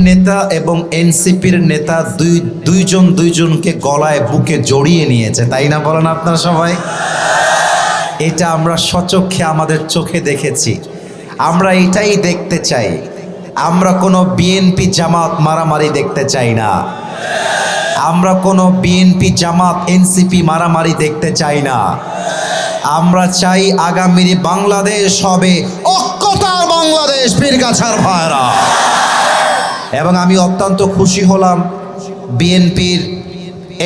নেতা এবং এনসিপির নেতা দুইজনকে গলায় বুকে জড়িয়ে নিয়েছে, তাই না বলেন আপনারা সবাই? এটা আমরা সচক্ষে আমাদের চোখে দেখেছি। আমরা এটাই দেখতে চাই। আমরা কোনো বিএনপি জামাত মারামারি দেখতে চাই না। আমরা কোনো বিএনপি জামাত এনসিপি মারামারি দেখতে চাই না। আমরা চাই আগামী বাংলাদেশ হবে ঐক্যতার বাংলাদেশ, পীরগাছার ভাইরা। এবং আমি অত্যন্ত খুশি হলাম বিএনপির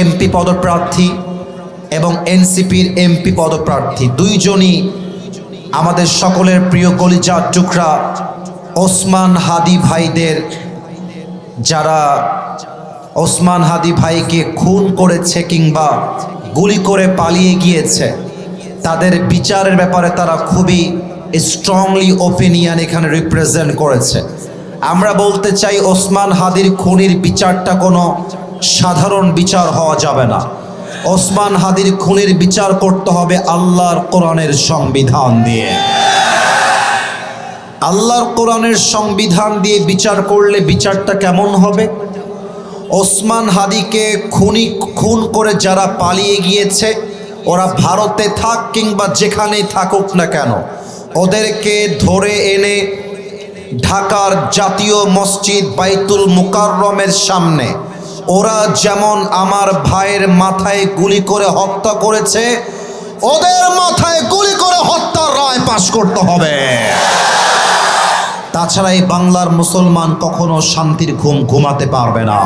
এমপি পদপ্রার্থী এবং এনসিপির এমপি পদপ্রার্থী দুইজনই আমাদের সকলের প্রিয় কলিজার টুকরা ওসমান হাদি ভাইদের, যারা ওসমান হাদি ভাইকে খুন করেছে কিংবা গুলি করে পালিয়ে গিয়েছে, তাদের বিচারের ব্যাপারে তারা খুবই স্ট্রংলি ওপিনিয়ন এখানে রিপ্রেজেন্ট করেছে। আমরা বলতে চাই ওসমান হাদির খুনির বিচারটা কোনো সাধারণ বিচার হওয়া যাবে না। ওসমান হাদির খুনির বিচার করতে হবে আল্লাহর কোরআনের সংবিধান দিয়ে। আল্লাহর কোরআনের সংবিধান দিয়ে বিচার করলে বিচারটা কেমন হবে? ওসমান হাদিকে খুন করে যারা পালিয়ে গিয়েছে, ওরা ভারতে থাক কিংবা যেখানেই থাকুক না কেন, ওদেরকে ধরে এনে ঢাকার জাতীয় মসজিদ বাইতুল মুকাররমের সামনে ওরা যেমন আমার ভাইয়ের মাথায় গুলি করে হত্যা করেছে, ওদের মাথায় গুলি করে হত্যার রায় পাশ করতে হবে। তাছাড়া এই বাংলার মুসলমান কখনো শান্তির ঘুম ঘুমাতে পারবে না।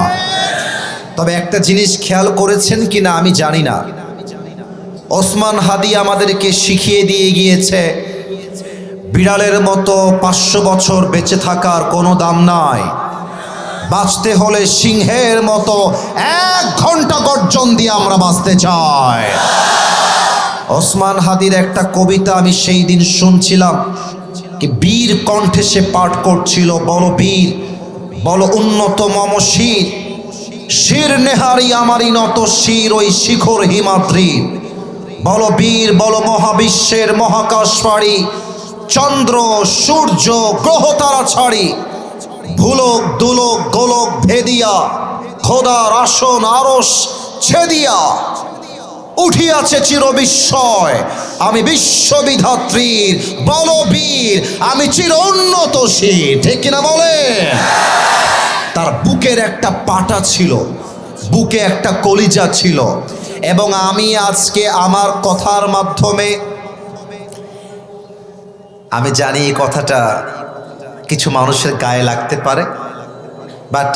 তবে একটা জিনিস খেয়াল করেছেন কিনা আমি জানি না, ওসমান হাদি আমাদেরকে শিখিয়ে দিয়ে গিয়েছে বিড়ালের মতো 500 বছর বেঁচে থাকার কোনো দাম নাই। বাঁচতে হলে সিংহের মতো 1 ঘন্টা গর্জন দিয়ে আমরা বাঁচতে চাই। ওসমান হাদির একটা কবিতা আমি সেই দিন শুনছিলাম, কি বীর কণ্ঠে সে পাঠ করছিল, বলো বীর বলো উন্নত মম শির, শির নেহারি আমারই নত শির ওই শিখর হিমাদ্রির, বলো বীর বলো মহাবিশ্বের মহাকাশ পাড়ি, চন্দ্র সূর্য গ্রহ তারা ছাড়ি, ভুলক দুলক গোলক ভেদিয়া, খোদার আসন আরশ ছেদিয়া, উঠিয়াছে চির বিস্ময় আমি বিশ্ববিধাত্রীর, বলো বীর আমি চির উন্নত শির। ঠিক কিনা বলে? তার বুকের একটা পাটা ছিল, বুকে একটা কলিজা ছিল। এবং আমি আজকে আমার কথার মাধ্যমে, আমি জানি এই কথাটা কিছু মানুষের গায়ে লাগতে পারে, but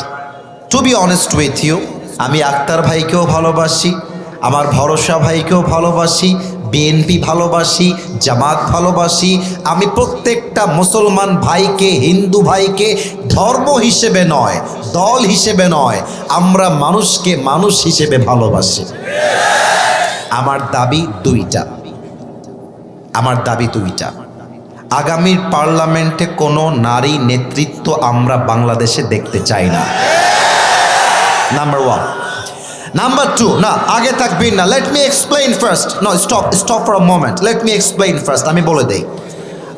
to be honest with you, আমি আক্তার ভাইকেও ভালোবাসি, আমার ভরসা ভাইকেও ভালোবাসি, বিএনপি ভালোবাসি, জামাত ভালোবাসি। আমি প্রত্যেকটা মুসলমান ভাইকে, হিন্দু ভাইকে ধর্ম হিসেবে নয়, দল হিসেবে নয়, আমরা মানুষকে মানুষ হিসেবে ভালোবাসি। আমার দাবি দুইটা, আমার দাবি দুইটা। আগামীর পার্লামেন্টে কোনো নারী নেতৃত্ব আমরা বাংলাদেশে দেখতে চাই না, নাম্বার 1। নাম্বার 2, না আগে থাকবেন না, let me explain first. No, stop for a moment, let me explain first. আমি বলে দেই,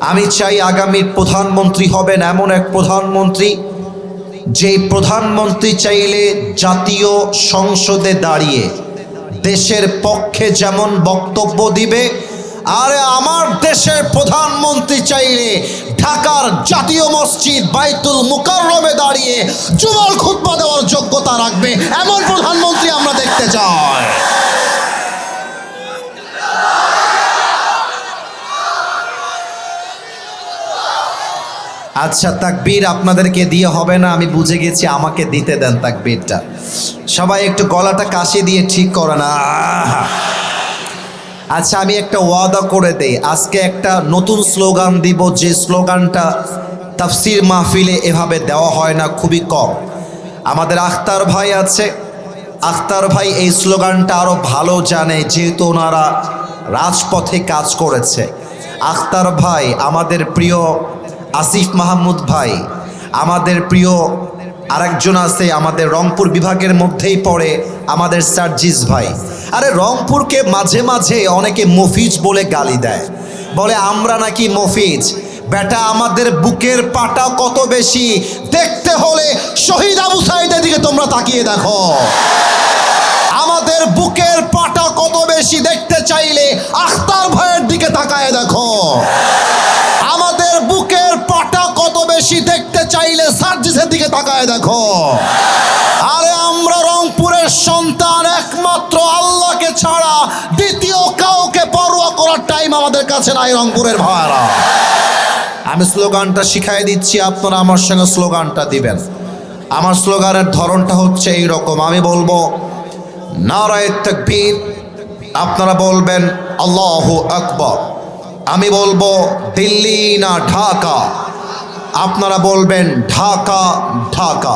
আমি চাই আগামীর প্রধানমন্ত্রী হবেন এমন এক প্রধানমন্ত্রী, যেই প্রধানমন্ত্রী চাইলে জাতীয় সংসদে দাঁড়িয়ে দেশের পক্ষে যেমন বক্তব্য দিবে, আরে আমার দেশের প্রধানমন্ত্রী চাইলে ঢাকার জাতীয় মসজিদ বাইতুল মুকাররমে দাঁড়িয়ে জুমার খুতবা দেওয়ার যোগ্যতা রাখবে, এমন প্রধানমন্ত্রী আমরা দেখতে চাই। আচ্ছা, তাকবীর আপনাদেরকে দিয়ে হবে না, আমি বুঝে গেছি, আমাকে দিতে দেন তাকবীরটা। সবাই একটু গলাটা কাশি দিয়ে ঠিক করে না। আচ্ছা, আমি একটা ওয়াদা করে দেই, আজকে একটা নতুন স্লোগান দিব, যে স্লোগানটা তাফসির মাহফিলে এভাবে দেওয়া হয় না, খুবই কম। আমাদের আখতার ভাই আছে, আখতার ভাই এই স্লোগানটা আরও ভালো জানে, যেহেতু ওনারা রাজপথে কাজ করেছে। আখতার ভাই, আমাদের প্রিয় আসিফ মাহমুদ ভাই, আমাদের প্রিয় আরেকজন আছে আমাদের রংপুর বিভাগের মধ্যেই পড়ে, আমাদের সার্জিস ভাই। আরে রংপুরকে মাঝে মাঝে অনেকে মফিজ বলে গালি দেয়, বলে আমরা নাকি মফিজ। বেটা আমাদের বুকের পাটা কত বেশি দেখতে হলে শহীদ আবু সাঈদের দিকে তোমরা তাকিয়ে দেখো। আমাদের বুকের পাটা কত বেশি দেখতে চাইলে আখতার ভাইয়ের দিকে তাকায় দেখো। আমাদের বুকের পাটা কত বেশি দেখতে চাইলে সার্জিসের দিকে তাকায় দেখো। আরে আমরা রংপুরের সন্তান, একমাত্র আল্লাহকে ছাড়া দ্বিতীয় কাউকে পরোয়া করার টাইম আমাদের কাছে নাই রংপুরের ভাইরা। আমি স্লোগানটা শিখাই দিচ্ছি, আপনারা আমার সঙ্গে স্লোগানটা দিবেন। আমার স্লোগানের ধরনটা হচ্ছে এইরকম, আমি বলবো নারায়ে তাকবীর, আপনারা বলবেন আল্লাহু আকবার। আমি বলবো দিল্লি না ঢাকা, আপনারা বলবেন ঢাকা ঢাকা।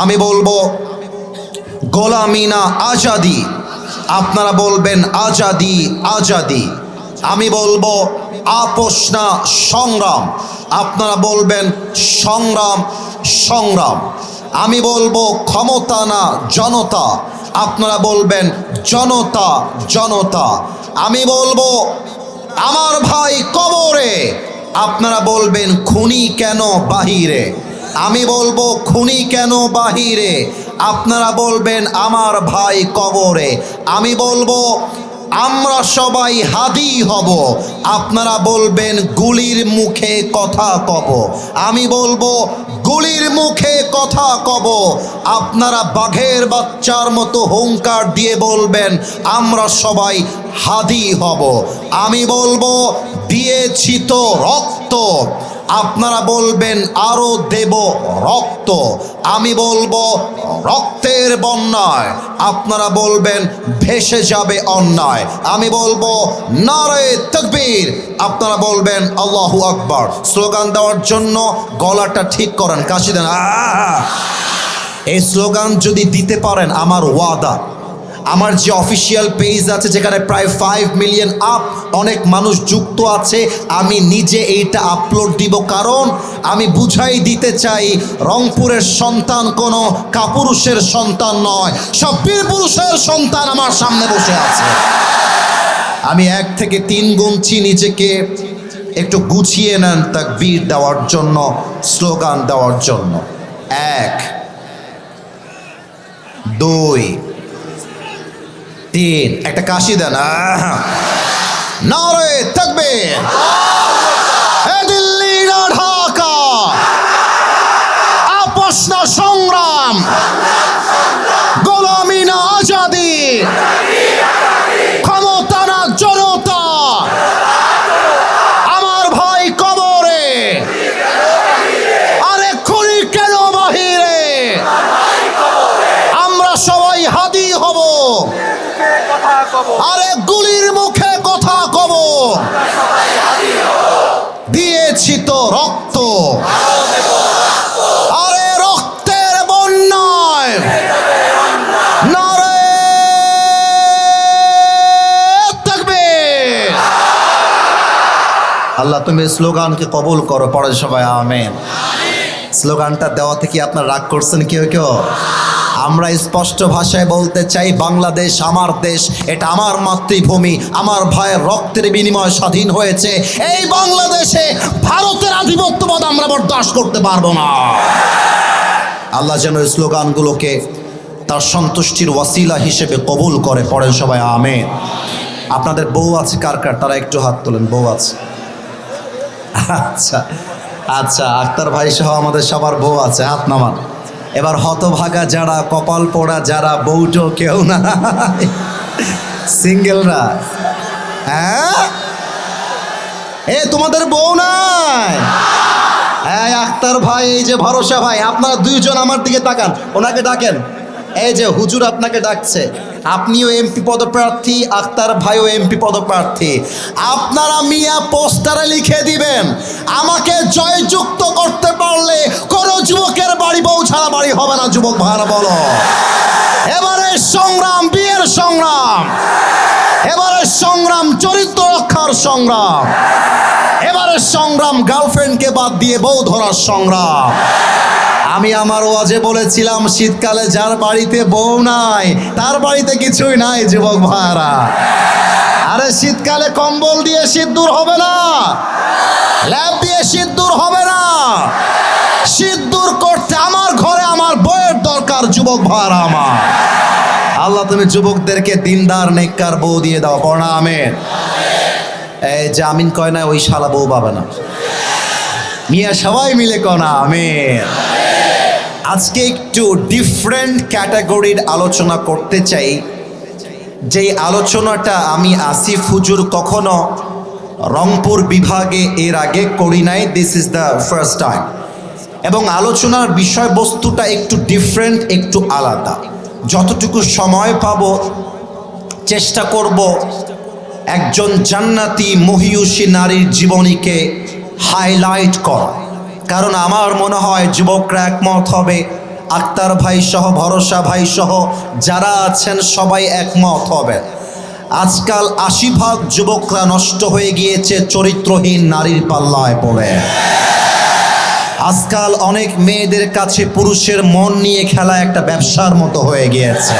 আমি বলবো গোলামি না আজাদি, আপনারা বলবেন আজাদি আজাদি। আমি বলবো আপোষ না সংগ্রাম, আপনারা বলবেন সংগ্রাম সংগ্রাম। আমি বলবো ক্ষমতা না জনতা, আপনারা বলবেন জনতা জনতা। আমি বলবো আমার ভাই কবরে, আপনারা বলবেন খুনি কেন বাহিরে। আমি বলবো খুনি কেন বাহিরে, আপনারা বলবেন আমার ভাই কবরে। আমি বলবো আমরা সবাই হাদি হব, আপনারা বলবেন গুলির মুখে কথা কব। আমি বলবো গুলির মুখে কথা কব, আপনারা বাঘের বাচ্চার মতো হুঙ্কার দিয়ে বলবেন আমরা সবাই হাদি হব। আমি বলবো দিয়েছি তো রক্ত, আপনারা বলবেন আরো দেব রক্ত। আমি বলবো রক্তের বন্যায়, আপনারা বলবেন ভেসে যাবে অন্যায়। আমি বলবো নারায়ে তাকবীর, আপনারা বলবেন আল্লাহু আকবার। স্লোগান দেওয়ার জন্য গলাটা ঠিক করেন, কাশি দেন। এই স্লোগান যদি দিতে পারেন, আমার ওয়াদা, আমার যে অফিসিয়াল পেজ আছে যেখানে প্রায় 5 মিলিয়ন আপ অনেক মানুষ যুক্ত আছে, আমি নিজে এইটা আপলোড দিব। কারণ আমি বুঝাই দিতে চাই রংপুরের সন্তান কোনো কাপুরুষের সন্তান নয়, সব বীর পুরুষের সন্তান আমার সামনে বসে আছে। আমি 1 থেকে 3 গুনছি, নিজেকে একটু গুছিয়ে নেন তাকবীর দেওয়ার জন্য, স্লোগান দেওয়ার জন্য। 1 2 3, একটা কাশি দেন। নারায়ে তাকবীর, দিল্লি না ঢাকা, আপোষ না সংগ্রাম, গোলামি না আজাদি, ক্ষমতা না জনতা, আমার ভাই কবরে, আরে খুনি কেন বাহিরে, আমরা সবাই হাদি হব, আরে গুলির মুখে কথা কব, দিয়েছি তো রক্ত, আরে রক্তের বন্যায় নারায়ে তাকবীর। আল্লাহ তুমি স্লোগানকে কবুল করো, পড়ে সবাই আমিন। স্লোগানটা দেওয়াতে কি আপনার রাগ করছেন কেউ কেউ? আমরা স্পষ্ট ভাষায় বলতে চাই, বাংলাদেশ আমার দেশ, এটা আমার মাতৃভূমি, আমার ভাইয়ের রক্তের বিনিময়ে স্বাধীন হয়েছে এই বাংলাদেশে। ভারতের আধিপত্যবাদ আমরা বরদাস্ত করতে পারবো না। আল্লাহ যেন এই স্লোগানগুলোকে তার সন্তুষ্টির ওয়াসিলা হিসেবে কবুল করে, পড়েন সবাই আমিন। আপনাদের বউ আছে কার কার? তারা একটু হাত তোলেন। বউ আছে? আচ্ছা আচ্ছা, আক্তার ভাই সহ আমাদের সবার বউ আছে, হাত নামান। এবার হতভাগা যারা, কপাল পোড়া যারা, বউটো কেউ না, সিঙ্গেলরা, হ্যাঁ তোমাদের বউ নাই? হ্যাঁ আক্তার ভাই, এই যে ভরসা ভাই, আপনারা 2 জন আমার দিকে তাকান, ওনাকে ডাকেন। এই যে হুজুর আপনাকে ডাকছে, আপনিও এমপি পদপ্রার্থী, আক্তার ভাইও এমপি পদপ্রার্থী। আপনারা মিয়া পোস্টারে লিখে দিবেন, আমাকে জয়যুক্ত করতে পারলে কোনো যুবকের বাড়ি বউ ছাড়া বাড়ি হবে না। যুবক ভাইরা বলো, এবারে সংগ্রাম বিয়ের সংগ্রাম, এবারে সংগ্রাম চরিত্র রক্ষার সংগ্রাম, এবারে সংগ্রাম গার্লফ্রেন্ডকে বাদ দিয়ে বউ ধরার সংগ্রাম। আমি আমার ওয়াজে বলেছিলাম, শীতকালে যার বাড়িতে বউ নাই তার বাড়িতে কিছুই নাই। যুবক ভাইরা, আর আরে শীতকালে কম্বল দিয়ে শীত দূর হবে না, ল্যাপ দিয়ে শীত দূর হবে না। শীত দূর করতে আমার ঘরে আমার বউয়ের দরকার, যুবক ভাইরা আমার। আল্লাহ তুমি যুবকদেরকে দিনদার নেককার বউ দিয়ে দাও, পড়া আমিন। এই যে আমিন কয় না, ওই শালা বউ পাবে না। মিয়া সবাই মিলে কনা আমিন। আজকে একটু ডিফারেন্ট ক্যাটাগরির আলোচনা করতে চাই, যেই আলোচনাটা আমি আসিফ হুজুর কখনো রংপুর বিভাগে এর আগে করি নাই। This is the first time. এবং আলোচনার বিষয়বস্তুটা একটু ডিফারেন্ট, একটু আলাদা। যতটুকু সময় পাবো চেষ্টা করব একজন জান্নাতি মহিয়সী নারীর জীবনীকে হাইলাইট করা। কারণ আমার মনে হয় যুবকরা একমত হবে, আক্তার ভাই সহ, ভরসা ভাই সহ যারা আছেন সবাই একমত হবে। আজকাল ৮০% যুবকরা নষ্ট হয়ে গিয়েছে চরিত্রহীন নারীর পাল্লায় পড়ে। আজকাল অনেক মেয়েদের কাছে পুরুষের মন নিয়ে খেলা একটা ব্যবসার মতো হয়ে গিয়েছে।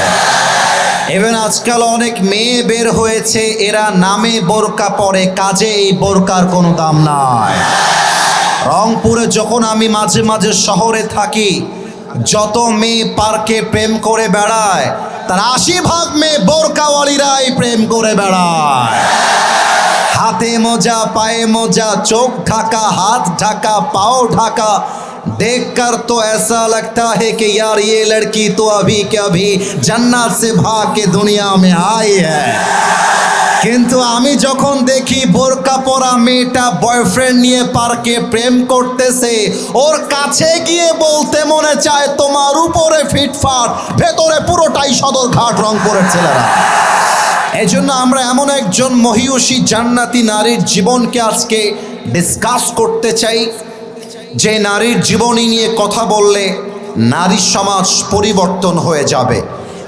ইভেন আজকাল অনেক মেয়ে বের হয়েছে, এরা নামে বোরকা পরে, কাজে এই বোরকার কোনো দাম নাই। রংপুরে যখন আমি মাঝে মাঝে শহরে থাকি, যত মেয়ে পার্কে প্রেম করে বেড়ায় তার ৮০% মেয়ে বোরকাওয়ালিরাই প্রেম করে বেড়ায়। হাতে মোজা, পায়ে মোজা, চোখ ঢাকা, হাত ঢাকা, पाँव ढाका, देखकर तो ऐसा लगता है कि यार ये लड़की तो अभी के अभी जन्नत से भाग के दुनिया में आई है। কিন্তু আমি যখন দেখি বোরকা পরা মেয়েটা বয়ফ্রেন্ড নিয়ে পার্কে প্রেম করতেছে, ওর কাছে গিয়ে বলতে মনে চায় তোমার উপরে ফিটফাট, ভেতরে পুরোটাই সদরঘাট রংপুরের ছেলেরা। এজন্য আমরা এমন একজন মহিয়সী জান্নাতি নারীর জীবনকে আজকে ডিসকাস করতে চাই, যে নারীর জীবনী নিয়ে কথা বললে নারী সমাজ পরিবর্তন হয়ে যাবে,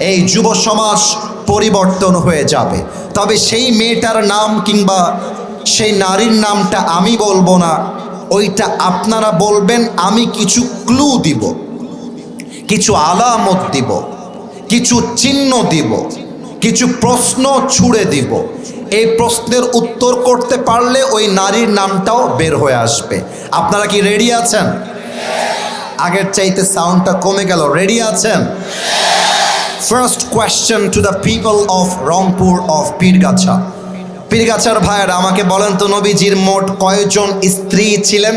এই যুব সমাজ পরিবর্তন হয়ে যাবে। তবে সেই মেয়েটার নাম কিংবা সেই নারীর নামটা আমি বলবো না, ওইটা আপনারা বলবেন। আমি কিছু ক্লু দিব, কিছু আলামত দিব, কিছু চিহ্ন দিব, কিছু প্রশ্ন ছুড়ে দিব। এই প্রশ্নের উত্তর করতে পারলে ওই নারীর নামটাও বের হয়ে আসবে। আপনারা কি রেডি আছেন? আগের চাইতে সাউন্ডটা কমে গেল। রেডি আছেন? First question to the people of Rangpur of Pirgachha. পীরগাছার ভাইয়েরা আমাকে বলেন তো, নবীজির মোট কয়জন স্ত্রী ছিলেন?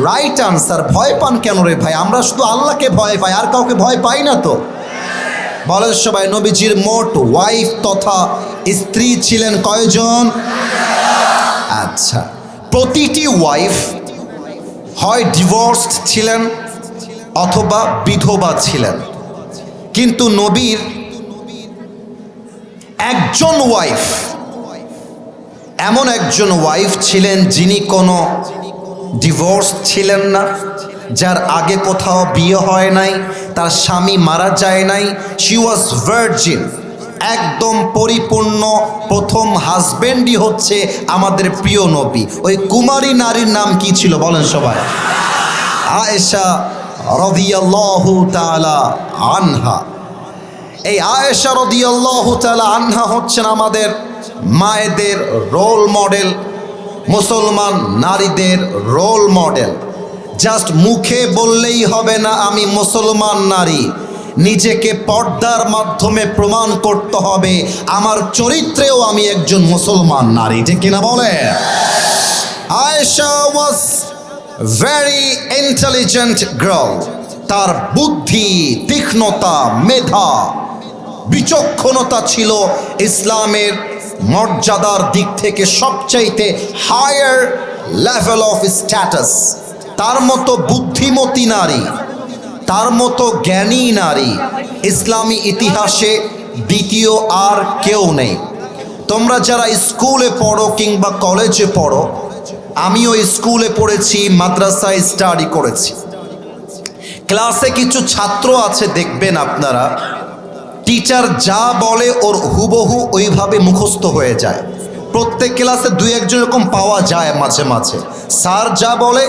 Right answer. ভয় পান কেন রে ভাই? আমরা শুধু আল্লাহকে ভয় পাই, আর কাউকে ভয় পাই না তো। বলেন সবাই, নবীজির মোট ওয়াইফ তথা স্ত্রী ছিলেন কয়জন? আচ্ছা, প্রতিটি ওয়াইফ হয় ডিভোর্সড ছিলেন অথবা বিধবা ছিলেন, কিন্তু নবীর একজন ওয়াইফ, এমন একজন ওয়াইফ ছিলেন যিনি কোনো ডিভোর্স ছিলেন না, যার আগে কোথাও বিয়ে হয় নাই, তার স্বামী মারা যায় নাই। শি ওয়াজ ভার্জিন, একদম পরিপূর্ণ প্রথম হাজবেন্ডই হচ্ছে আমাদের প্রিয় নবী। ওই কুমারী নারীর নাম কি ছিল বলেন সবাই? আয়েশা রাদিয়াল্লাহু তাআলা আনহা। এই আয়েশা রাদিয়াল্লাহু তাআলা আনহা হচ্ছেন আমাদের মায়েদের রোল মডেল, মুসলমান নারীদের রোল মডেল। জাস্ট মুখে বললেই হবে না আমি মুসলমান নারী, নিজেকে পর্দার মাধ্যমে প্রমাণ করতে হবে আমার চরিত্রেও আমি একজন মুসলমান নারী, ঠিক কিনা বলে? Ayesha was very intelligent girl. তার বুদ্ধি, তীক্ষ্ণতা, মেধা, বিচক্ষণতা ছিল ইসলামের মর্যাদার দিক থেকে সবচাইতে হায়ার লেভেল অফ স্ট্যাটাস। তার মতো বুদ্ধিমতী নারী, তার মতো জ্ঞানী নারী ইসলামী ইতিহাসে দ্বিতীয় আর কেউ নেই। তোমরা যারা স্কুলে পড়ো কিংবা কলেজে পড়ো, আমিও স্কুলে পড়েছি, মাদ্রাসায় স্টাডি করেছি। ক্লাসে কিছু ছাত্র আছে, দেখবেন আপনারা টিচার যা বলে ওর হুবহু ওইভাবে মুখস্থ হয়ে যায়। প্রত্যেক ক্লাসে দুই একজন এরকম পাওয়া যায় মাঝে মাঝে, স্যার যা বলে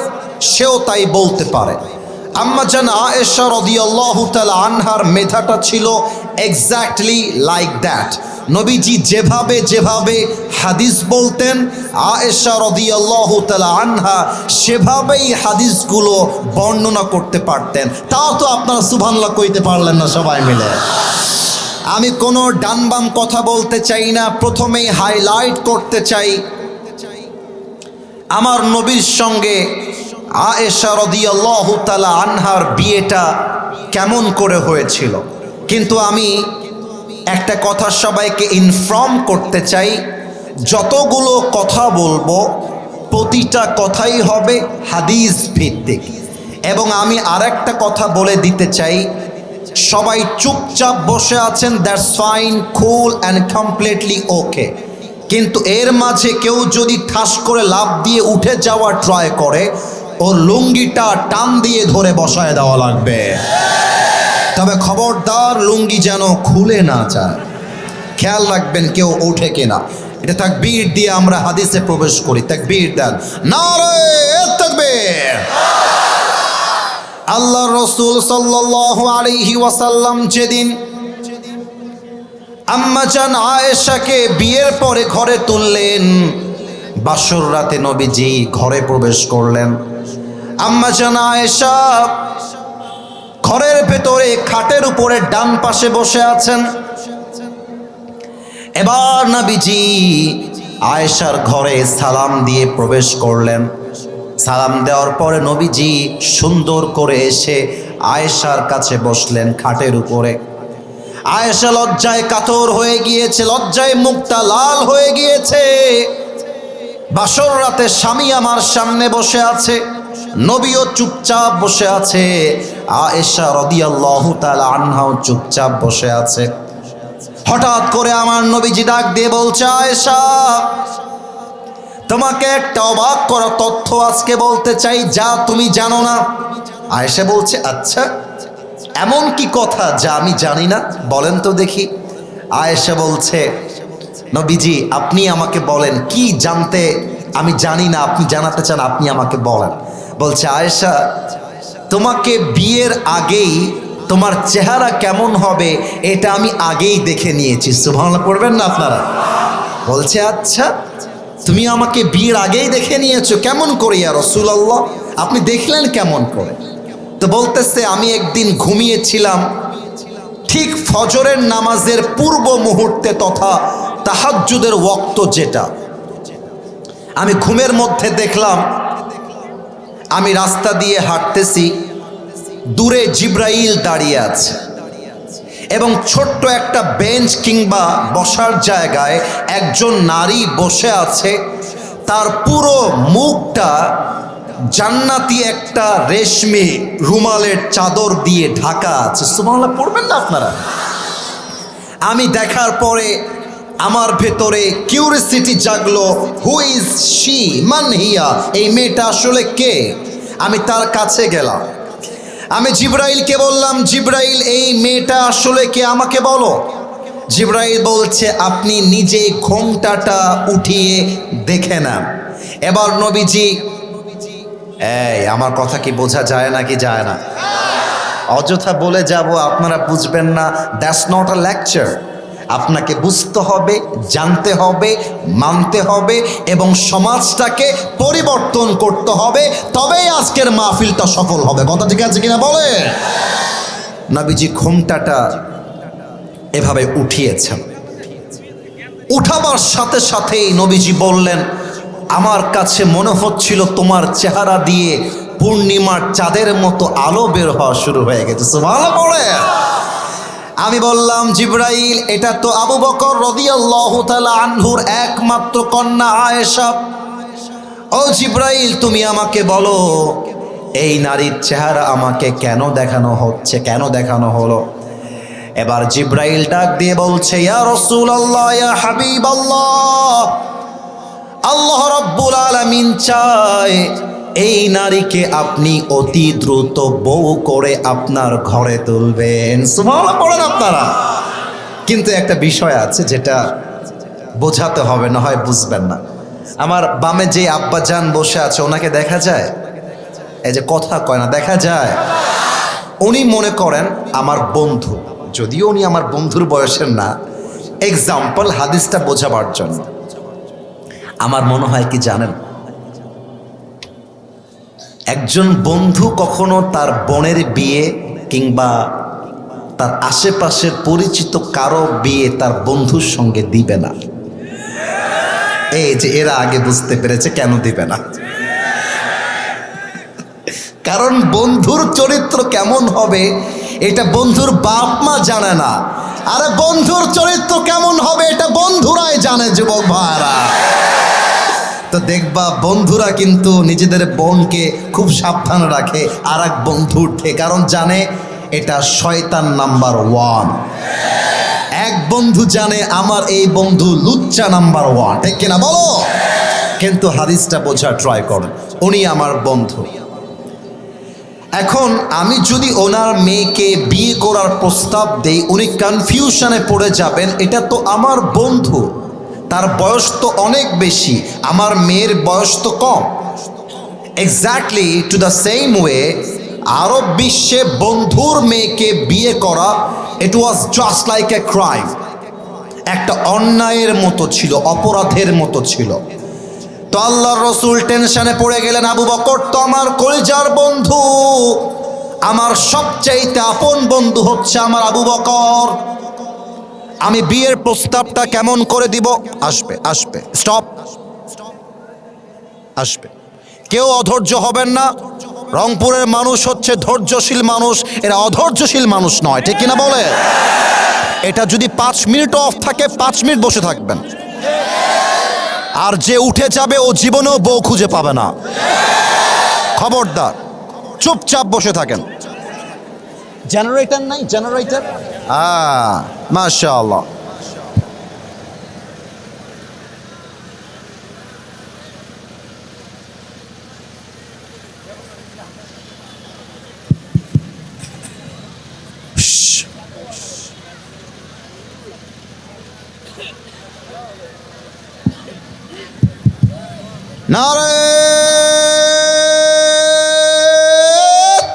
সেও তাই বলতে পারে। আম্মা জান আয়েশা রাদিয়াল্লাহু তাআলা আনহার মেধাটা ছিল এক্স্যাক্টলি লাইক দ্যাট। নবীজি যেভাবে যেভাবে হাদিস বলতেন আয়েশা রাদিয়াল্লাহু তাআলা আনহা সেভাবেই হাদিসগুলো বর্ণনা করতে পারতেন। তাও তো আপনারা সুবহানাল্লাহ কইতে পারলেন না সবাই মিলে। আমি কোনো ডান বাম কথা বলতে চাই না, প্রথমেই হাইলাইট করতে চাই আমার নবীর সঙ্গে আয়েশা রাদিয়াল্লাহু তাআলা আনহার বিয়েটা কেমন করে হয়েছিল। কিন্তু আমি একটা কথা সবাইকে ইনফর্ম করতে চাই, যতগুলো কথা বলবো প্রতিটা কথাই হবে হাদিস ভিত্তিক। এবং আমি আরেকটা কথা বলে দিতে চাই, সবাই চুপচাপ বসে আছেন, that's fine, cool and completely ওকে। কিন্তু এর মাঝে কেউ যদি ঠাস করে লাফ দিয়ে উঠে যাওয়ার ট্রাই করে, ওর লুঙ্গিটা টান দিয়ে ধরে বসায় দেওয়া লাগবে। তবে খবরদার লুঙ্গি যেন খুলে না যায়, খেয়াল রাখবেন কেউ ওঠে কিনা। এটা তাকবীর দিয়ে আমরা হাদিসে প্রবেশ করি। তাকবীর দেন, নারে তাকবীর। আল্লাহ রসুল সাল্লাল্লাহু আলাইহি ওয়াসাল্লাম যেদিন আম্মাজান আয়েশাকে বিয়ের পরে ঘরে তুললেন, বাসর রাতে নবীজি ঘরে প্রবেশ করলেন। আম্মাজান আয়েশা ঘরের ভেতরে খাটের উপরে ডান পাশে বসে আছেন। এবার নবীজি আয়েশার ঘরে সালাম দিয়ে প্রবেশ করলেন। সালাম দেওয়ার পরে নবীজি সুন্দর করে এসে আয়েশার কাছে বসলেন খাটের উপরে। আয়েশা লজ্জায় কাতর হয়ে গিয়েছে, লজ্জায় মুখটা লাল হয়ে গিয়েছে। বাসর রাতে স্বামী আমার সামনে বসে আছে, নবীও চুপচাপ বসে আছে, আয়েশা রাদিয়াল্লাহু তাআলা আনহাও চুপচাপ বসে আছে। হঠাৎ করে আমার নবীজি ডাক দিয়ে বলছে, আয়েশা তোমাকে একটা অবাক করা তথ্য আজকে বলতে চাই, যা তুমি জানো না। আয়েশা বলছে, আচ্ছা এমন কি কথা যা আমি জানি না, বলেন তো দেখি। আয়েশা বলছে, নবীজি আপনি আমাকে বলেন কি জানতে আমি জানি না, আপনি জানাতে চান, আপনি আমাকে বলেন। বলছে, আয়েশা তোমাকে বিয়ের আগেই তোমার চেহারা কেমন হবে এটা আমি আগেই দেখে নিয়েছি। সুবহানাল্লাহ পড়বেন না আপনারা? বলছে, আচ্ছা তুমি আমাকে বিয়ের আগেই দেখে নিয়েছো, কেমন করে ইয়া রাসূলুল্লাহ, আপনি দেখলেন কেমন করে? তো বলতেছে, আমি একদিন ঘুমিয়েছিলাম ঠিক ফজরের নামাজের পূর্ব মুহূর্তে তথা তাহাজ্জুদের ওয়াক্ত যেটা, আমি ঘুমের মধ্যে দেখলাম আমি রাস্তা দিয়ে হাঁটতেছি, দূরে জিব্রাইল দাঁড়িয়ে আছে এবং ছোট্ট একটা বেঞ্চ কিংবা বসার জায়গায় একজন নারী বসে আছে, তার পুরো মুখটা জান্নাতি একটা রেশমি রুমালের চাদর দিয়ে ঢাকা আছে। সুবহানাল্লাহ পড়বেন না আপনারা? আমি দেখার পরে আমার ভেতরে কিউরিসিটি জাগলো, হু ইজ শি, মান হিয়া, এই মেয়েটা আসলে কে? আমি তার কাছে গেলাম, আমি জিব্রাইলকে বললাম, জিব্রাইল এই মেয়েটা আসলে কে, আমাকে বলো। জিব্রাইল বলছে, আপনি নিজে ঘোমটাটা উঠিয়ে দেখে নেন। এবার নবীজি, এই আমার কথা কি বোঝা যায় না কি যায় না? অযথা বলে যাব আপনারা বুঝবেন না, দ্যাটস নট আ লেকচার। আপনাকে বুঝতে হবে, জানতে হবে, মানতে হবে এবং সমাজটাকে পরিবর্তন করতে হবে, তবেই আজকের মাহফিলটা সফল হবে। কথা ঠিক আছে কিনা বলে? নবীজি ঘোমটাটা এভাবে উঠিয়েছেন। উঠাবার সাথে সাথেই নবীজি বললেন, আমার কাছে মনে হচ্ছিল তোমার চেহারা দিয়ে পূর্ণিমার চাঁদের মতো আলো বের হওয়া শুরু হয়ে গেছে। সুবহানাল্লাহ পড়ে। আমি বললাম, জিব্রাইল এটা তো আবু বকর রাদিয়াল্লাহু তাআলা আনহুর একমাত্র কন্যা আয়েশা। ও জিব্রাইল তুমি আমাকে বলো, এই নারীর চেহারা আমাকে কেন দেখানো হচ্ছে, কেন দেখানো হলো? এবার জিব্রাইল ডাক দিয়ে বলছে, ইয়া রাসূলুল্লাহ, ইয়া হাবিবাল্লাহ, আল্লাহ রাব্বুল আলামিন চায় এই নারীকে আপনি অতি দ্রুত বউ করে আপনার ঘরে তুলবেন। সুবহানাল্লাহ পড়েন আপনারা। কিন্তু একটা বিষয় আছে যেটা বোঝাতে হবে, না হয় বুঝবেন না। আমার বামে যে আব্বাজান বসে আছে ওনাকে দেখা যায়? এই যে কথা কয় না, দেখা যায়? উনি মনে করেন আমার বন্ধু, যদিও উনি আমার বন্ধুর বয়সের না, এক্সাম্পল হাদিসটা বোঝাবার জন্য। আমার মনে হয় কি জানেন, একজন বন্ধু কখনো তার বোনের বিয়ে কিংবা তার আশেপাশের পরিচিত কারো বিয়ে তার বন্ধুর সঙ্গে দিবে না। এই যে এরা আগে বুঝতে পেরেছে কেন দিবে না, কারণ বন্ধুর চরিত্র কেমন হবে এটা বন্ধুর বাপ মা জানে না। আরে বন্ধুর চরিত্র কেমন হবে এটা বন্ধুরাই জানে, যুবক ভাইরা। তো দেখবা বন্ধুরা কিন্তু নিজেদের বোনকে খুব সাবধান রাখে আর এক বন্ধুর থেকে, কারণ জানে এটা শয়তান নাম্বার 1। এক বন্ধু জানে আমার এই বন্ধু লুচ্চা নাম্বার 1, ঠিক কিনা বলো? কিন্তু হাদিসটা বোঝা ট্রাই করেন, উনি আমার বন্ধু। এখন আমি যদি ওনার মেয়েকে বিয়ে করার প্রস্তাব দেই, উনি কনফিউশনে পড়ে যাবেন, এটা তো আমার বন্ধু, তার বয়স তো অনেক বেশি, আমার মেয়ের বয়স তো কম। Exactly to the same way আরব বিশ্বে বন্ধুর মেয়েকে বিয়ে করা, it was just like a crime, একটা অন্যায়ের মতো ছিল, অপরাধের মতো ছিল। তো আল্লাহর রসুল টেনশনে পড়ে গেলেন, আবু বকর তো আমার কলিজার বন্ধু, আমার সবচাইতে আপন বন্ধু হচ্ছে আমার আবু বকর, আমি বিয়ের প্রস্তাবটা কেমন করে দিব? আসবে আসবে, স্টপ, আসবে, কেউ অধৈর্য হবেন না। রংপুরের মানুষ হচ্ছে ধৈর্যশীল মানুষ, এরা অধৈর্যশীল মানুষ নয়, ঠিক কিনা বলে? এটা যদি 5 মিনিট অফ থাকে 5 মিনিট বসে থাকবেন, আর যে উঠে যাবে ও জীবনেও বউ খুঁজে পাবে না। খবরদার, চুপচাপ বসে থাকেন। জেনারেটর নাই? জেনারেটর? মাশাআল্লাহ। নারে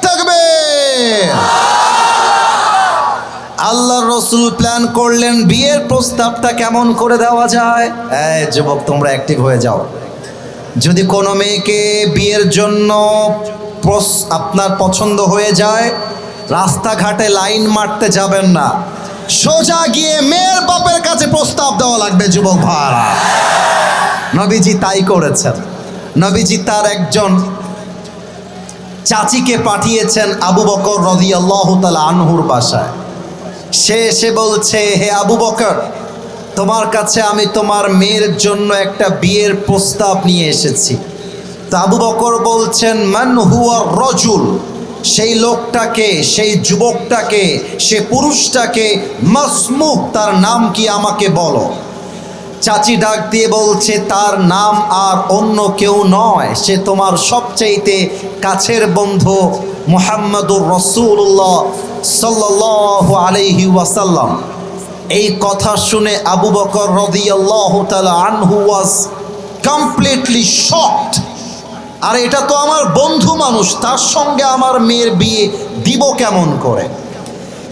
তাকবীর। আল্লাহর রসুল প্ল্যান করলেন বিয়ের প্রস্তাবটা কেমন করে দেওয়া যায়। এই যুবক, তোমরা অ্যাক্টিভ হয়ে যাও। যদি কোনো মেয়েকে বিয়ের জন্য আপনার পছন্দ হয়ে যায়, রাস্তাঘাটে লাইন মারতে যাবেন না, সোজা গিয়ে মেয়ের বাপের কাছে প্রস্তাব দেওয়া লাগবে। যুবক ভাইরা, নবীজি তাই করেছেন। নবীজি তার একজন চাচিকে পাঠিয়েছেন আবু বকর রাদিয়াল্লাহু তাআলা আনহুর বাসায়। সে এসে বলছে, হে আবু বকর, তোমার কাছে আমি তোমার মেয়ের জন্য একটা বিয়ের প্রস্তাব নিয়ে এসেছি। তো আবু বকর বলছেন, মান হুয়া রজুল, সেই লোকটাকে, সেই যুবকটাকে, সে পুরুষটাকে, মাসমুহ, তার নাম কি আমাকে বলো। চাচি ডাক দিয়ে বলছে, তার নাম আর অন্য কেউ নয়, সে তোমার সবচাইতে কাছের বন্ধু মুহাম্মদুর রাসূলুল্লাহ সাল্লাল্লাহু আলাইহি ওয়াসাল্লাম। এই কথা শুনে আবু বকর রাদিয়াল্লাহু তাআলা আনহু ওয়াজ কমপ্লিটলি শকড। আর এটা তো আমার বন্ধু মানুষ, তার সঙ্গে আমার মেয়ের বিয়ে দিব কেমন করে?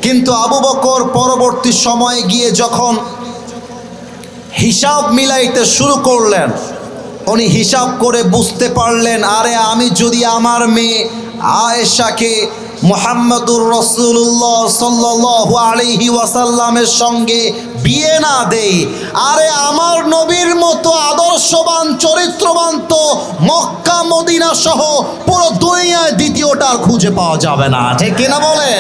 কিন্তু আবু বকর পরবর্তী সময়ে গিয়ে যখন হিসাব মিলাইতে শুরু করলেন, উনি হিসাব করে বুঝতে পারলেন, আরে আমি যদি আমার মেয়ে আয়েশাকে মুহাম্মদুর রাসূলুল্লাহ সাল্লাল্লাহু আলাইহি ওয়াসাল্লামের সঙ্গে বিয়ে না দেই, আরে আমার নবীর মতো আদর্শবান চরিত্রবান তো মক্কা মদিনা সহ পুরো দুনিয়ায় দ্বিতীয়টা আর খুঁজে পাওয়া যাবে না, ঠিক কিনা বলে?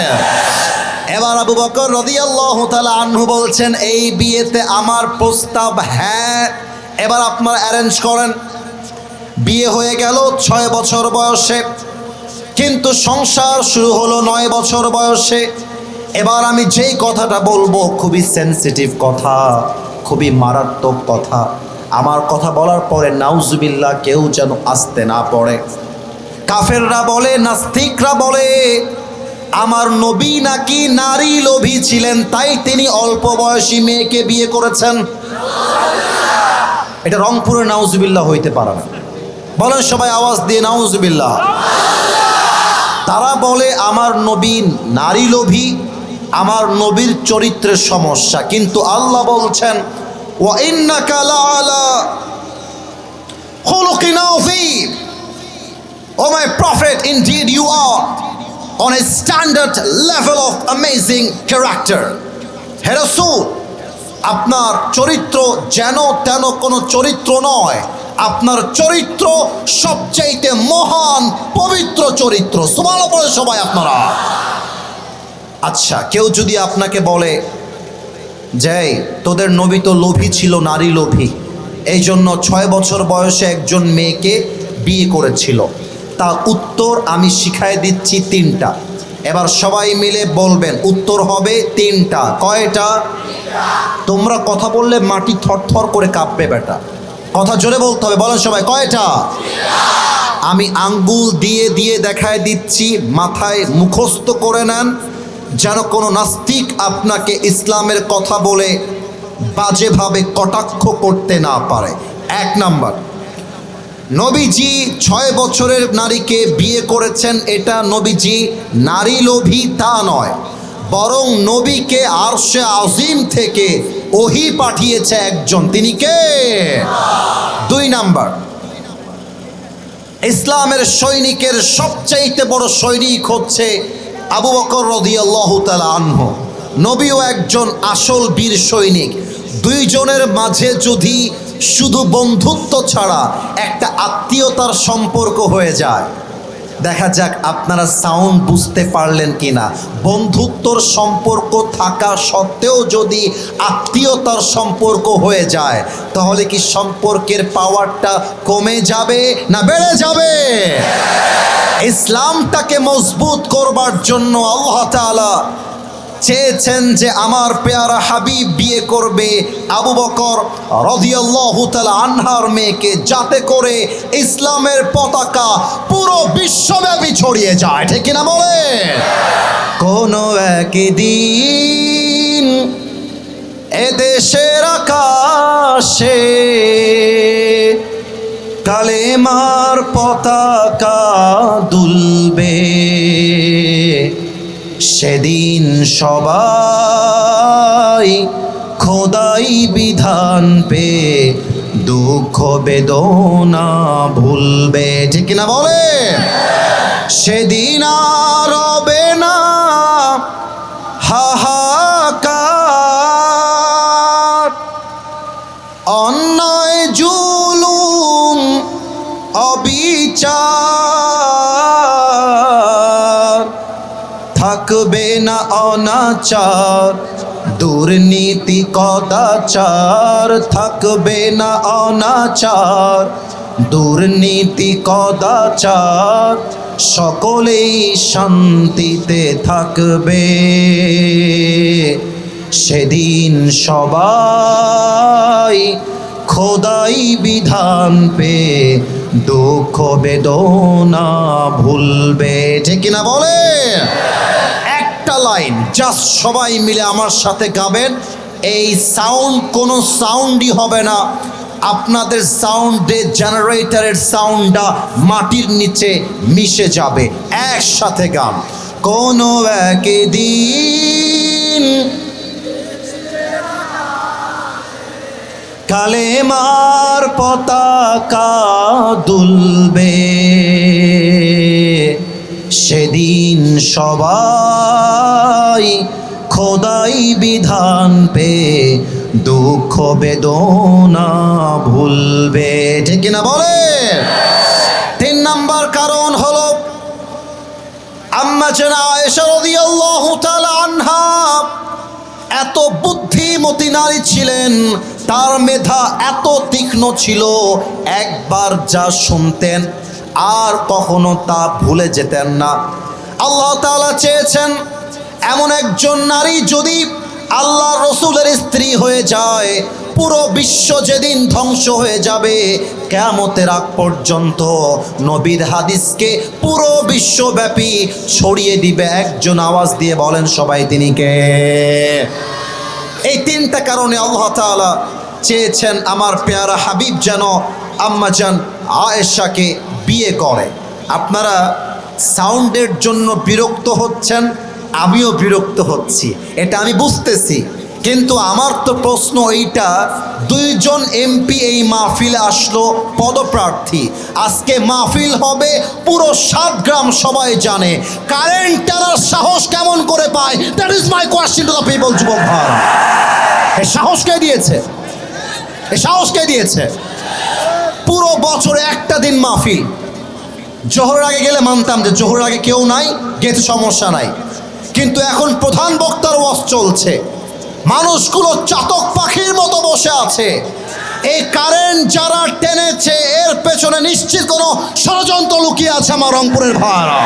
এবার আবু বকর রাদিয়াল্লাহু তাআলা আনহু বলছেন, এই বিয়েতে আমার প্রস্তাব হ্যাঁ, এবার আপনারা অ্যারেঞ্জ করেন। বিয়ে হয়ে গেল 6 বছর বয়সে, কিন্তু সংসার শুরু হলো 9 বছর বয়সে। এবার আমি যেই কথাটা বলবো খুবই সেনসিটিভ কথা, খুবই মারাত্মক কথা। আমার কথা বলার পরে নাউজুবিল্লাহ কেউ যেন আসতে না পড়ে। কাফেররা বলে, নাস্তিকরা বলে, আমার নবী নাকি নারী লোভী ছিলেন, তাই তিনি অল্প বয়সী মেয়েকে বিয়ে করেছেন। এটা রংপুরে নাউজুবিল্লাহ হইতে পারে না। বলেন সবাই আওয়াজ দিয়ে নাউজুবিল্লাহ। তারা বলে আমার নবী নারী লোভী, আমার নবীর চরিত্রের সমস্যা, কিন্তু আল্লাহ বলছেন ওয়া ইন্নাকা লাআলা খুলুকিন আযীম, O my prophet, indeed you are on a standard level of amazing character. হে রাসূল, আপনার চরিত্র যেন তেন কোনো চরিত্র নয়, আপনার চরিত্র সবচাইতে মহান পবিত্র চরিত্র। সুবহানাল্লাহ বলে সবাই আপনারা। আচ্ছা, কেউ যদি আপনাকে বলে যে তোদের নবী তো লোভী ছিল, নারী লোভী, এই জন্য 6 বছর বয়সে একজন মেয়েকে বিয়ে করেছিল, তার উত্তর আমি শিখাই দিচ্ছি 3টা। এবার সবাই মিলে বলবেন, উত্তর হবে 3টা। কয়টা? তোমরা কথা বললে মাটি থরথর করে কাঁপবে বেটা, কথা জোরে বলতে হবে। বলেন সবাই, কয়টা? আমি আঙ্গুল দিয়ে দিয়ে দেখায় দিচ্ছি, মাথায় মুখস্থ করে নেন, যেন কোনো নাস্তিক আপনাকে ইসলামের কথা বলে বাজেভাবে কটাক্ষ করতে না পারে। 1 নাম্বার, নবীজি 6 বছরের নারীকে বিয়ে করেছেন, এটা নবীজি নারী লোভী তা নয়, বরং নবীকে আরশে আজিম থেকে ওহী পাঠিয়েছে একজন, তিনি কে? 2 নাম্বার, ইসলামের সৈনিকের সবচাইতে বড় সৈনিক হচ্ছে আবু বকর রাদিয়াল্লাহু তাআলা আনহু। নবীও একজন আসল বীর সৈনিক। 2 জনের মাঝে যদি শুধু বন্ধুত্ব ছাড়া একটা আত্মীয়তার সম্পর্ক হয়ে যায়, দেখা যাক আপনারা সাউন্ড বুঝতে পারলেন কিনা। বন্ধুত্বর সম্পর্ক থাকা সত্ত্বেও যদি আত্মীয়তার সম্পর্ক হয়ে যায়, তাহলে কি সম্পর্কের পাওয়ারটা কমে যাবে না বেড়ে যাবে? ইসলামটাকে মজবুত করবার জন্য আল্লাহ তাআলা চেয়েছেন যে আমার পেয়ারা হাবিব বিয়ে করবে আবু বকর রাদিয়াল্লাহু তাআলা আনহার মেয়েকে, যাতে করে ইসলামের পতাকা পুরো বিশ্বব্যাপী ছড়িয়ে যায়। ঠিক কিনা বলে? কোনো একদিন এদেশের আকাশে কালেমার পতাকা দুলবে, সেদিন সবাই খোদাই বিধান পে দুঃখ বেদনা ভুলবে। ঠিক না বলে? সেদিন আর হবে না হাহাকার, অন্যায় জুলুম অবিচার, থাকবে না অনাচার দুর্নীতি কদাচার, থাকবে না অনাচার দুর্নীতি কদাচার, সকলেই শান্তিতে থাকবে। সেদিন সবাই খোদাই বিধান পে দুঃখ বেদনা ভুলবে। ঠিক কিনা বলে? একটা লাইন জাস্ট সবাই মিলে আমার সাথে গাবেন। এই সাউন্ড কোনো সাউন্ডই হবে না, আপনাদের সাউন্ডে জেনারেটরের সাউন্ডটা মাটির নিচে মিশে যাবে। একসাথে গান। কোনো একদিন কালেমার পতাকা দুলবে, সেদিন সবাই খোদাই বিধান পে দুঃখ বেদনা ভুলবে। ঠিক কিনা বলে? 3 নাম্বার কারণ হলো আম্মা জানা আয়েশা রাদিয়াল্লাহু তাআলা আনহা এত বুদ্ধিমতী নারী ছিলেন, তার মেধা এত তীক্ষ্ণ ছিল, একবার যা শুনতেন আর কখনো তা ভুলে যেতেন না। আল্লাহ তাআলা চেয়েছেন এমন একজন নারী যদি আল্লাহ রসুলের স্ত্রী হয়ে যায়, পুরো বিশ্ব যেদিন ধ্বংস হয়ে যাবে, কিয়ামতের আগ পর্যন্ত নবীর হাদিসকে পুরো বিশ্বব্যাপী ছড়িয়ে দিবে একজন। আওয়াজ দিয়ে বলেন সবাই, তিনি কে? এই 3টা কারণে আল্লাহ তাআলা চেয়েছেন আমার পেয়ারা হাবিব যেন আম্মাজান আয়েশাকে বিয়ে করে। আপনারা সাউন্ডের জন্য বিরক্ত হচ্ছেন, আমিও বিরক্ত হচ্ছি, এটা আমি বুঝতেছি। কিন্তু আমার তো প্রশ্ন এইটা, দুইজন এমপি এই মাহফিলে আসলো পদপ্রার্থী, আজকে মাহফিল হবে পুরো 7 গ্রাম সবাই জানে, কারেন্ট টানার সাহস কেমন করে পায়? That is my question to the people. যুবক ভাইরা, এই সাহস কে দিয়েছে? এই সাহস কে দিয়েছে? পুরো বছরে একটা দিন মাহফিল, জোহরের আগে গেলে মানতাম যে জোহরের আগে কেউ নাই, গেছে সমস্যা নাই, কিন্তু এখন প্রধান বক্তার ওয়াজ চলছে, মানুষগুলো চাতক পাখির মতো বসে আছে। এই কারেন্ট যারা টেনেছে এর পেছনে নিশ্চিত কোনো ষড়যন্ত্র লুকিয়ে আছে আমার রংপুরের ভাইরা।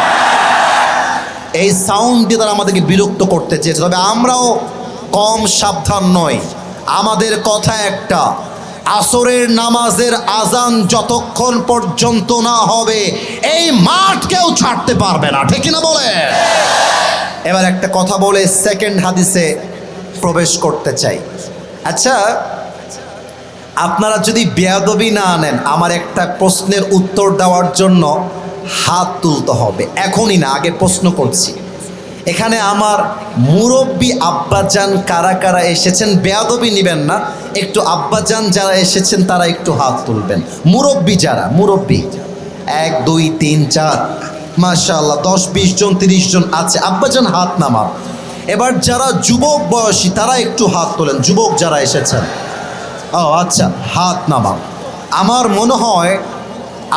এই সাউন্ড দিয়ে তারা আমাদেরকে বিরক্ত করতে চেয়েছে, তবে আমরাও কম সাবধান নই। আমাদের কথা একটা, আসরের নামাজের আজান যতক্ষণ পর্যন্ত না হবে এই মাঠ কেউ ছাড়তে পারবে না, ঠিক কিনা বলে? এবার একটা কথা বলে সেকেন্ড হাদিসে প্রবেশ করতে চাই। আচ্ছা, আপনারা যদি বেয়াদবি না আনেন, আমার একটা প্রশ্নের উত্তর দেওয়ার জন্য হাত তুলতে হবে, এখনই না, আগে প্রশ্ন করছি। এখানে আমার মুরব্বী আব্বাজান কারা কারা এসেছেন? বেয়াদবি নিবেন না, একটু আব্বাজান যারা এসেছেন তারা একটু হাত তুলবেন। মুরব্বী যারা, মুরব্বী 1 2 3 4, মাশাআল্লাহ 10 20 জন 30 জন আছে। আব্বাজান হাত নামা। এবার যারা যুবক বয়সী তারা একটু হাত তোলেন, যুবক যারা এসেছেন। ও আচ্ছা, হাত নামা। আমার মনে হয়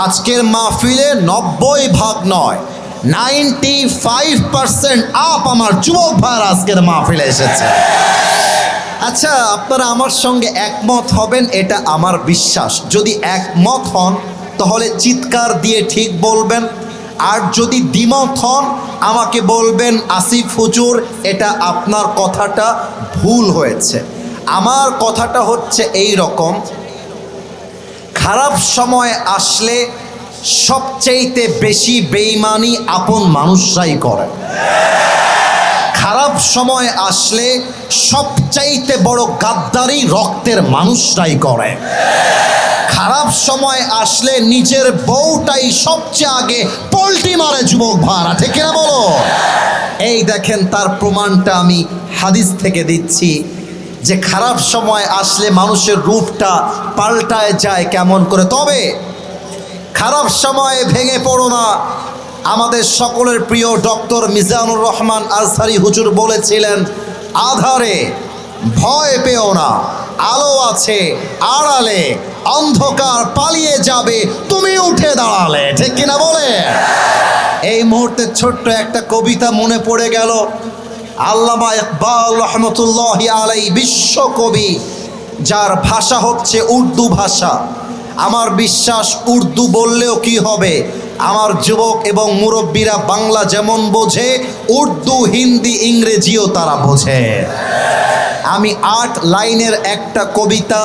আজকের মাহফিলে 90% নয়, 95% আপ আমার যুবক ভাইরা আজকের মাহফিলে এসেছে। আচ্ছা, আপনারা আমার সঙ্গে একমত হবেন এটা আমার বিশ্বাস। যদি একমত হন তাহলে চিৎকার দিয়ে ঠিক বলবেন, আর যদি দ্বিমত হন আমাকে বলবেন আসিফ হুজুর এটা আপনার কথাটা ভুল হয়েছে। আমার কথাটা হচ্ছে এই রকম, খারাপ সময় আসলে সবচাইতে বেশি বেঈমানি আপন মানুষরাই করে। খারাপ সময় আসলে সবচাইতে বড় গাদ্দারি রক্তের মানুষরাই করে। খারাপ সময় আসলে নিজের বউটাই সবচেয়ে আগে পল্টি মারে যুবক ভাড়া, ঠিক না বলো? এই দেখেন, তার প্রমাণটা আমি হাদিস থেকে দিচ্ছি যে খারাপ সময় আসলে মানুষের রূপটা পাল্টায় যায় কেমন করে। তবে খারাপ সময়ে ভেঙে পড়ো না। আমাদের সকলের প্রিয় ডক্টর মিজানুর রহমান আজহারি হুজুর বলেছিলেন, আধারে ভয় পেও না, আলো আছে আড়ালে, অন্ধকার পালিয়ে যাবে তুমি উঠে দাঁড়ালে, ঠিক কিনা বলে? এই মুহূর্তে ছোট্ট একটা কবিতা মনে পড়ে গেল। আল্লামা ইকবাল রহমতুল্লাহি আলাইহি বিশ্বকবি, যার ভাষা হচ্ছে উর্দু ভাষা। আমার বিশ্বাস উর্দু বললেও কি হবে, আমার যুবক এবং মুরব্বীরা বাংলা যেমন বোঝে উর্দু হিন্দি ইংরেজিও তারা বোঝে। আমি 8 লাইনের একটা কবিতা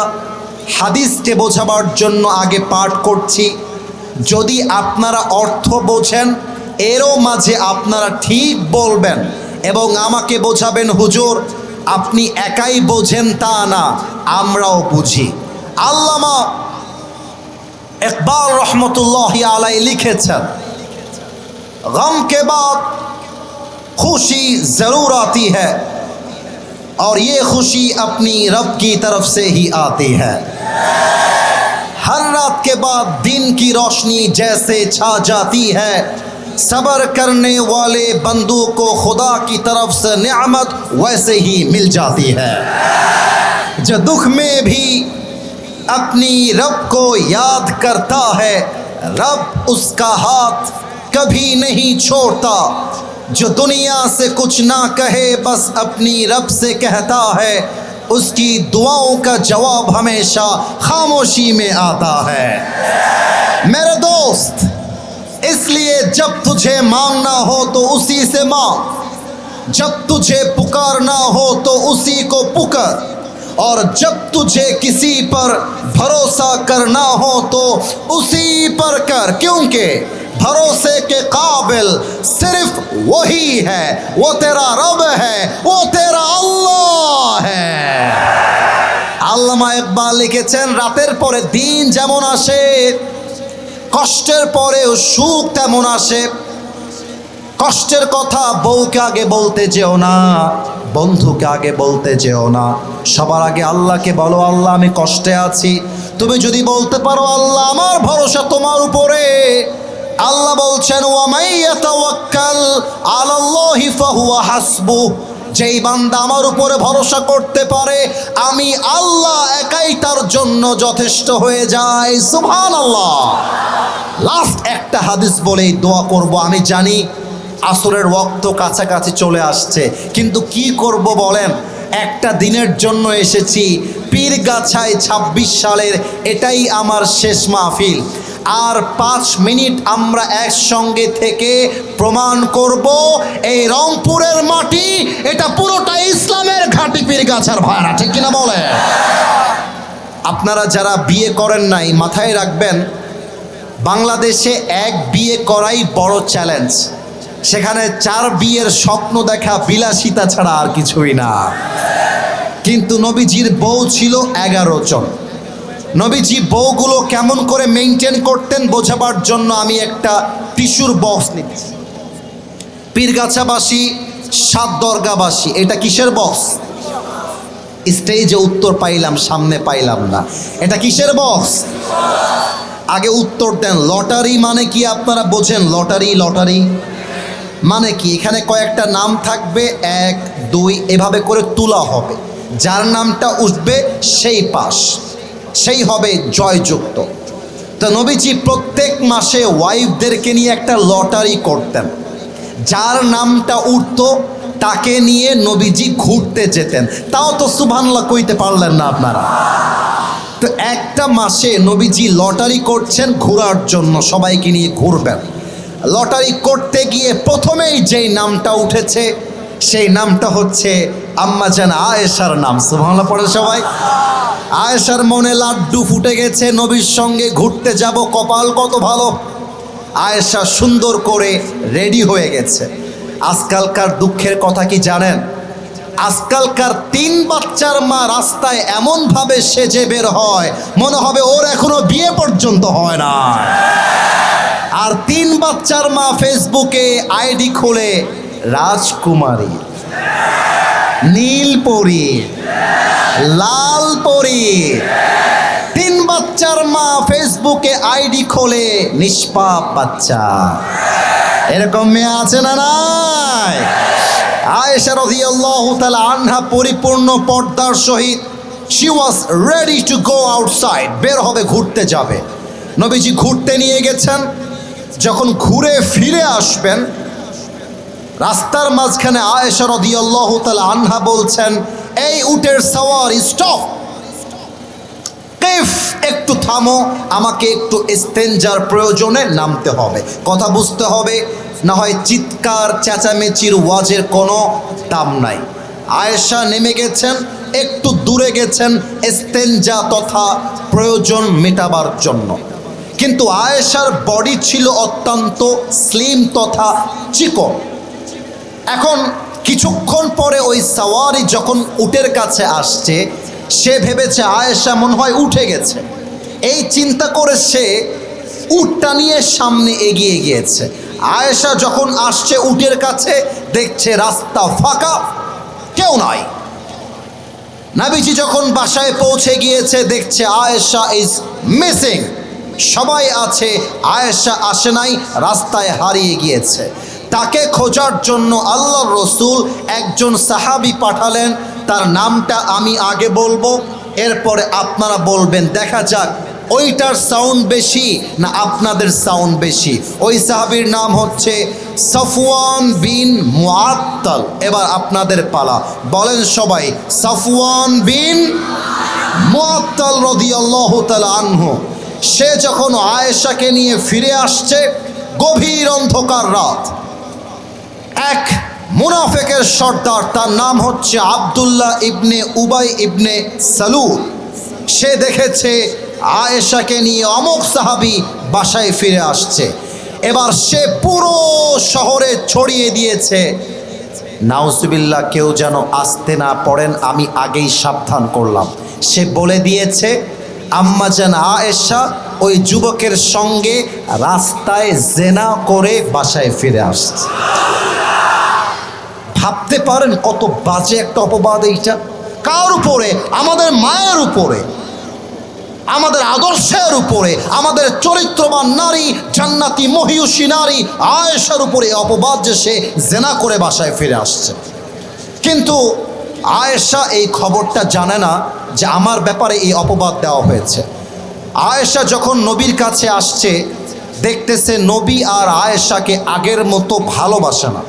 হাদিসকে বোঝাবার জন্য আগে পাঠ করছি। যদি আপনারা অর্থ বোঝেন এরও মাঝে আপনারা ঠিক বলবেন এবং আমাকে বোঝাবেন, হুজুর আপনি একাই বোঝেন তা না, আমরাও বুঝি। আল্লামা इकबाल रहमतुल्लाहि अलैहि लिखेছেন, गम के बाद खुशी जरूर आती है और ये खुशी अपनी रब की तरफ से ही आती है। हर रात के बाद दिन की रोशनी जैसे छा जाती है, सब्र करने वाले बंदों को खुदा की तरफ से नेमत वैसे ही मिल जाती है। जो दुख में भी अपनी रब को याद करता है, रब उसका हाथ कभी नहीं छोड़ता। जो दुनिया से कुछ ना कहे बस अपनी रब से कहता है, उसकी दुआओं का जवाब हमेशा खामोशी में आता है। मेरे दोस्त, इसलिए जब तुझे मांगना हो तो उसी से मांग, जब तुझे पुकारना हो तो उसी को पुकार, और जब तुझे किसी पर भरोसा करना हो तो उसी पर कर, क्योंकि भरोसे के काबिल सिर्फ वही है, वो तेरा रब है, वो तेरा अल्लाह है। আল্লামা ইকবাল লিখেছেন, রাতের পরে দিন যেমন আসে, কষ্টের পরেও সুখ তেমন আসে। কষ্টের কথা বউকে আগে বলতে যেও না, বন্ধুকে আগে বলতে যেও না, সবার আগে আল্লাহকে বলো, আল্লাহ আমি কষ্টে আছি। তুমি যদি বলতে পারো আল্লাহ আমার ভরসা তোমার উপরে, আল্লাহ বলছেন ওয়ামাই ইয়াতাওয়াক্কাল আলাল্লাহি ফাহুয়া হাসবুহ, যেই বান্দা আমার উপরে ভরসা করতে পারে আমি আল্লাহ একাই তার জন্য যথেষ্ট হয়ে যায়। সুবহানাল্লাহ। লাস্ট একটা হাদিস বলেই দোয়া করব। আমি জানি আসরের ওয়াক্ত কাছাকাছি চলে আসছে, কিন্তু কি করব বলেন, একটা দিনের জন্য এসেছি পীরগাছায় ২৬ সালের, এটাই আমার শেষ মাহফিল। আর 5 মিনিট আমরা একসঙ্গে থেকে প্রমাণ করব এই রংপুরের মাটি এটা পুরোটা ইসলামের ঘাঁটি পীরগাছার ভাড়া, ঠিক কিনা বলে? আপনারা যারা বিয়ে করেন নাই মাথায় রাখবেন, বাংলাদেশে এক বিয়ে করাই বড় চ্যালেঞ্জ। সেখানে 4 বিয়ের স্বপ্ন দেখা বিলাসিতা ছাড়া আর কিছুই না। কিন্তু নবীজির বউ ছিল 11 জন। নবীজি বউগুলো কেমন করে মেনটেন করতেন বোঝাবার জন্য আমি একটা টিস্যুর বক্স নিচ্ছি। পীরগাছাবাসী, 7 দরগাবাসী, এটা কিসের বক্স? স্টেজে উত্তর পাইলাম, সামনে পাইলাম না। এটা কিসের বক্স? আগে উত্তর দেন। লটারি মানে কি আপনারা বোঝেন? লটারি, লটারি মানে কি? এখানে কয়েকটা নাম থাকবে, 1 2 এভাবে করে তোলা হবে, যার নামটা উঠবে সেই পাশ, সেই হবে জয়যুক্ত। তো নবীজি প্রত্যেক মাসে ওয়াইফদেরকে নিয়ে একটা লটারি করতেন, যার নামটা উঠতো তাকে নিয়ে নবীজি ঘুরতে যেতেন। তাও তো সুবহানাল্লাহ কইতে পারলেন না আপনারা। তো একটা মাসে নবীজি লটারি করছেন ঘোরার জন্য, সবাইকে নিয়ে ঘুরবেন। লটারি করতে গিয়ে প্রথমেই যেই নামটা উঠেছে সেই নামটা হচ্ছে আম্মাজান আয়েশার নাম। সুবহানাল্লাহ পড়ে সবাই। আয়েশার মনে লাড্ডু ফুটে গেছে, নবীর সঙ্গে ঘুরতে যাব, কপাল কত ভালো। আয়েশা সুন্দর করে রেডি হয়ে গেছে। আজকালকার দুঃখের কথা কি জানেন? আজকালকার 3 বাচ্চার মা রাস্তায় এমনভাবে সেজে বের হয় মনে হবে ওর এখনো বিয়ে পর্যন্ত হয় না। আর 3 বাচ্চার মা ফেসবুকে আইডি খুলে রাজকুমারী, নীলপরী, লালপরী। 3 বাচ্চার মা ফেসবুকে আইডি খোলে নিষ্পাপ বাচ্চা। এরকম মেয়ে আছে না নাই? আয়েশা রাদিয়াল্লাহু তাআলা আনহা পরিপূর্ণ পর্দার সহিত she was ready to go outside, বের হবে, ঘুরতে যাবে। নবীজি ঘুরতে নিয়ে গেছেন। যখন ঘুরে ফিরে আসবেন রাস্তার মাঝখানে আয়েশা রাদিয়াল্লাহু তাআলা আনহা বলছেন, এই উটের সাওয়ারি স্টপ, কিফ, একটু থামো, আমাকে একটু ইস্তেঞ্জার প্রয়োজনে নামতে হবে। কথা বুঝতে হবে, না হয় চিৎকার চেঁচামেচির ওয়াজের কোনো দাম নাই। আয়েশা নেমে গেছেন, একটু দূরে গেছেন ইস্তেঞ্জা তথা প্রয়োজন মেটাবার জন্য। কিন্তু আয়েশার বডি ছিল অত্যন্ত স্লিম তথা চিকন। এখন কিছুক্ষণ পরে ওই সাওয়ারি যখন উটের কাছে আসছে, সে ভেবেছে আয়েশা মনে হয় উঠে গেছে। এই চিন্তা করে সে উটটা নিয়ে সামনে এগিয়ে গিয়েছে। আয়েশা যখন আসছে উটের কাছে, দেখছে রাস্তা ফাঁকা, কেউ নাই। নবীজি যখন বাসায় পৌঁছে গিয়েছে দেখছে আয়েশা ইজ মিসিং, সবাই আছে, আয়েশা আসে নাই, রাস্তায় হারিয়ে গিয়েছে। তাকে খোঁজার জন্য আল্লাহর রসুল একজন সাহাবী পাঠালেন, তার নামটা আমি আগে বলবো, এরপরে আপনারা বলবেন, দেখা যাক ওইটার সাউন্ড বেশি না আপনাদের সাউন্ড বেশি। ওই সাহাবীর নাম হচ্ছে সাফওয়ান বিন মুআত্তাল। এবার আপনাদের পালা, বলেন সবাই, সাফওয়ান বিন মুআত্তাল রাদিয়াল্লাহু তাআলা আনহু। সে যখন আয়েশাকে নিয়ে ফিরে আসছে, গভীর অন্ধকার রাত, এক মুনাফিকের সর্দার, তার নাম হচ্ছে আব্দুল্লাহ ইবনে উবাই ইবনে সালুল, সে দেখেছে আয়েশাকে নিয়ে অমুক সাহাবী বাসায় ফিরে আসছে। এবার সে পুরো শহরে ছড়িয়ে দিয়েছে, নাউজুবিল্লাহ, কেউ যেন আসতে না পড়েন, আমি আগেই সাবধান করলাম। সে বলে দিয়েছে আম্মাজান আয়েশা ওই যুবকের সঙ্গে রাস্তায় জেনা করে বাসায় ফিরে আসছে। ভাবতে পারেন কত বাজে একটা অপবাদ এইটা। কার উপরে? আমাদের মায়ের উপরে, আমাদের আদর্শের উপরে, আমাদের চরিত্রবান নারী, জান্নাতি মহিয়সী নারী আয়েশার উপরে অপবাদ যে সে জেনা করে বাসায় ফিরে আসছে। কিন্তু আয়েশা এই খবরটা জানে না যে আমার ব্যাপারে এই অপবাদ দেওয়া হয়েছে। আয়েশা যখন নবীর কাছে আসছে, দেখতেছে নবী আর আয়েশাকে আগের মতো ভালোবাসে না।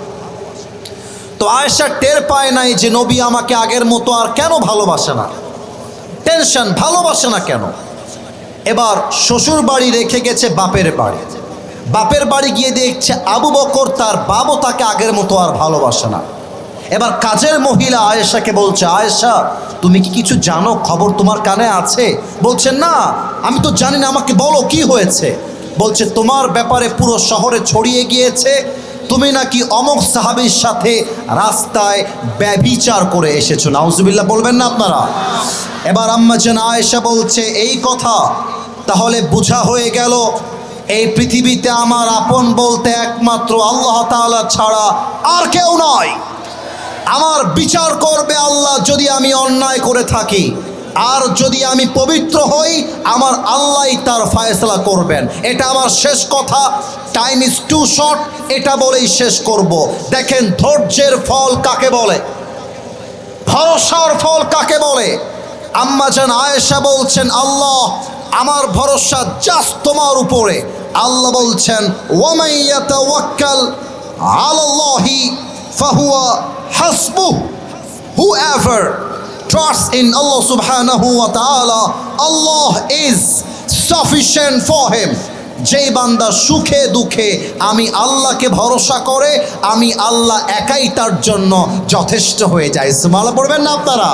তো আয়েশা টের পায় নাই যে নবী আমাকে আগের মতো আর কেন ভালোবাসে না, টেনশন, ভালোবাসে না কেন। এবার শ্বশুর বাড়ি রেখে গেছে বাপের বাড়ি, বাপের বাড়ি গিয়ে দেখছে আবু বকর তার বাবু তাকে আগের মতো আর ভালোবাসে না। এবার কাজের মহিলা আয়েশাকে বলছে, আয়েশা তুমি কি কিছু জানো, খবর তোমার কানে আছে? বলছে না, আমি তো জানি না, আমাকে বলো কি হয়েছে। বলছে তোমার ব্যাপারে পুরো শহরে ছড়িয়ে গিয়েছে, তুমি নাকি অমুক সাহাবীর সাথে রাস্তায় ব্যভিচার করে এসেছো। নাউজুবিল্লাহ বলবেন না আপনারা? এবার আম্মা জান আয়েশা বলছে এই কথা, তাহলে বোঝা হয়ে গেল এই পৃথিবীতে আমার আপন বলতে একমাত্র আল্লাহ তাআলা ছাড়া আর কেউ নয়। আমার বিচার করবে আল্লাহ যদি আমি অন্যায় করে থাকি, আর যদি আমি পবিত্র হই আমার আল্লাহই তার ফয়সালা করবেন। এটা আমার শেষ কথা, টাইম ইজ টু শর্ট, এটা বলেই শেষ করব। দেখেন ধৈর্যের ফল কাকে বলে, ভরসার ফল কাকে বলে। আম্মা জান আয়েশা বলছেন, আল্লাহ আমার ভরসা জাস্ট তোমার উপরে। আল্লাহ বলছেন, ওয়ামান ইয়াতাওয়াক্কাল আলাল্লাহি ফাহুয়া হাসবুহ, whoever trusts in Allah subhanahu wa ta'ala, Allah is sufficient for him. যেই বান্দা সুখে দুঃখে আমি আল্লাহকে ভরসা করে, আমি আল্লাহ একাই তার জন্য যথেষ্ট হয়ে যায়। সুবহানাল্লাহ পড়বেন না আপনারা?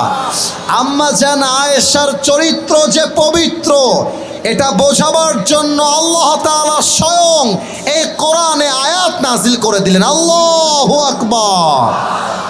আম্মা জান আয়েশার চরিত্র যে পবিত্র, এটা বোঝাবার জন্য আল্লাহ তাআলা স্বয়ং এই কোরআনে আয়াত নাজিল করে দিলেন। আল্লাহু আকবার।